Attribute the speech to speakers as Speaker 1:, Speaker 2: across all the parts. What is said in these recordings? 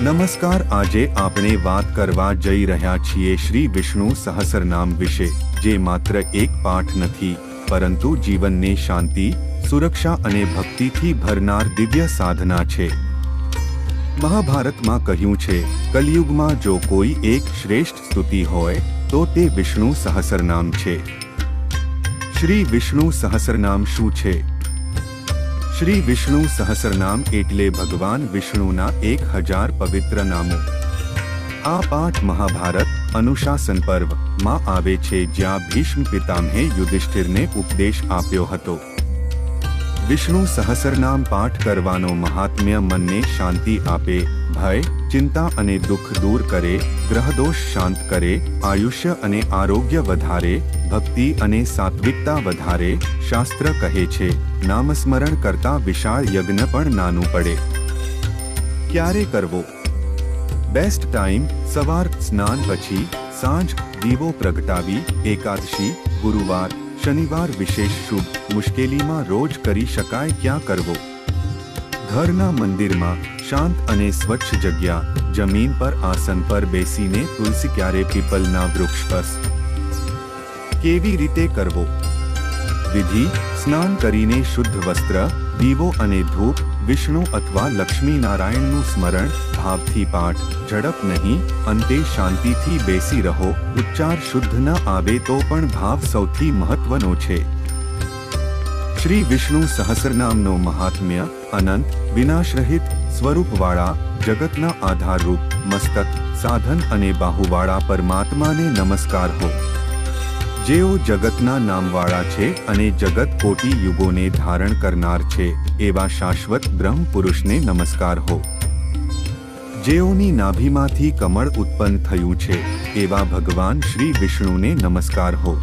Speaker 1: નમસ્કાર, આજે આપણે વાત કરવા જઈ રહ્યા છીએ શ્રી વિષ્ણુ સહસ્રનામ વિશે, જે માત્ર એક પાઠ નથી પરંતુ જીવનને શાંતિ, સુરક્ષા અને ભક્તિથી ભરનાર દિવ્ય સાધના છે। મહાભારતમાં કહ્યું છે, કલિયુગમાં જો કોઈ એક શ્રેષ્ઠ સ્તુતિ હોય તો તે વિષ્ણુ સહસ્રનામ છે। શ્રી વિષ્ણુ સહસ્રનામ શું છે? શ્રી વિષ્ણુ સહસ્રનામ એટલે ભગવાન વિષ્ણુના 1000 પવિત્ર નામો। આ પાઠ મહાભારત અનુશાસન પર્વ માં આવે છે, જ્યાં ભીષ્મ પિતામહે યુધિષ્ઠિરને ઉપદેશ આપ્યો હતો। વિષ્ણુ સહસ્રનામ પાઠ કરવાનો મહાત્મ્ય મનને શાંતિ આપે, ભય, ચિંતા અને દુઃખ દૂર કરે, ગ્રહદોષ શાંત કરે, આયુષ્ય અને આરોગ્ય વધારે, ભક્તિ અને સાત્વિકતા વધારે। શાસ્ત્ર કહે છે, નામસ્મરણ કરતા વિશાળ યજ્ઞ પણ નાનું પડે। ક્યારે કરવો? બેસ્ટ ટાઈમ સવાર સ્નાન પછી, સાંજ દીવો પ્રગટાવી, એકાદશી, ગુરુવાર, શનિવાર વિશેષ શુભ। મુશ્કેલીમાં રોજ કરી શકાય ક્યાં કરવો? ઘરના મંદિરમાં, શાંત અને સ્વચ્છ જગ્યા, જમીન પર આસન પર બેસીને, તુલસી ક્યારે પીપલના વૃક્ષ પર। કેવી રીતે કરવો? વિધિ: સ્નાન કરીને શુદ્ધ વસ્ત્ર, દીવો અને ધૂપ, વિષ્ણુ અથવા લક્ષ્મી નારાયણનું સ્મરણ, ભાવથી પાઠ, ઝડપ નહીં, અંતે શાંતિથી બેસી રહો। ઉચ્ચાર શુદ્ધ ન આવે તો પણ ભાવ સૌથી મહત્વનો છે। શ્રી વિષ્ણુ સહસ્રનામનો મહાત્મ્ય અનંત, વિનાશરહિત સ્વરૂપવાળા, જગતના આધારરૂપ, મસ્તક, સાધન અને બાહુવાળા પરમાત્માને નમસ્કાર હો। જેઓ જગતના નામવાળા છે અને જગત કોટી યુગોને ધારણ કરનાર છે, એવા શાશ્વત બ્રહ્મ પુરુષને નમસ્કાર હો। જેઓની નાભીમાંથી કમળ ઉત્પન્ન થયું છે, એવા ભગવાન શ્રી વિષ્ણુને નમસ્કાર હો।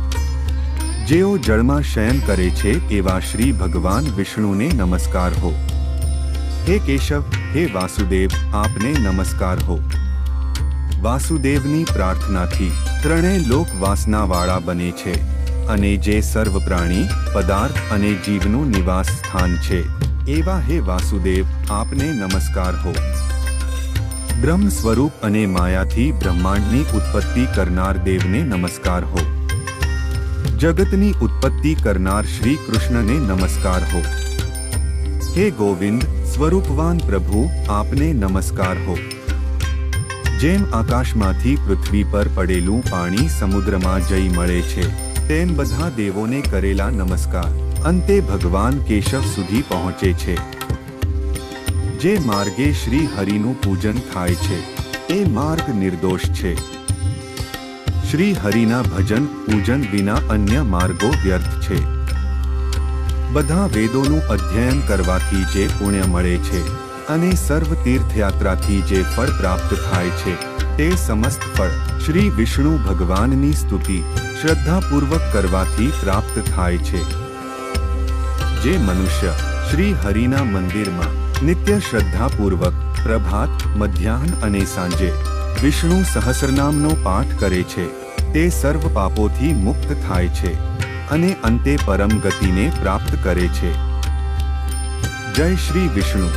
Speaker 1: જેઓ જળમાં શયન કરે છે, એવા શ્રી ભગવાન વિષ્ણુને નમસ્કાર હો। હે કેશવ, હે વાસુદેવ, આપને નમસ્કાર હો। વાસુદેવની પ્રાર્થનાથી ત્રણેય લોક વાસનાવાળા બને છે અને જે સર્વ પ્રાણી, પદાર્થ અને જીવનું નિવાસ સ્થાન છે, એવા હે વાસુદેવ, આપને નમસ્કાર હો। બ્રહ્મ સ્વરૂપ અને માયાથી બ્રહ્માંડની ઉત્પત્તિ કરનાર દેવને નમસ્કાર હો। જગતની ઉત્પત્તિ કરનાર શ્રી કૃષ્ણને નમસ્કાર હો। હે ગોવિંદ, સ્વરૂપવાન પ્રભુ, આપને નમસ્કાર હો। જેમ આકાશમાંથી પૃથ્વી પર પડેલું પાણી સમુદ્રમાં જઈ મળે છે, તેમ બધા દેવોને કરેલા નમસ્કાર અંતે ભગવાન કેશવ સુધી પહોંચે છે। જે માર્ગે શ્રી હરિનું પૂજન થાય છે, એ માર્ગ નિર્દોષ છે। શ્રી હરિના ભજન પૂજન વિના અન્ય માર્ગો વ્યર્થ છે। બધા વેદોનું અધ્યયન કરવાથી જે પુણ્ય મળે છે અને સર્વ તીર્થયાત્રાથી જે ફળ પ્રાપ્ત થાય છે, તે સમસ્ત ફળ શ્રી વિષ્ણુ ભગવાનની સ્તુતિ શ્રદ્ધાપૂર્વક કરવાથી પ્રાપ્ત થાય છે। જે મનુષ્ય શ્રી હરિના મંદિરમાં નિત્ય શ્રદ્ધાપૂર્વક પ્રભાત, મધ્યાહ્ન અને સાંજે વિષ્ણુ સહસ્રનામનો પાઠ કરે છે, તે સર્વ પાપોથી મુક્ત થાય છે અને અંતે પરમ ગતિને પ્રાપ્ત કરે છે। જય શ્રી વિષ્ણુ।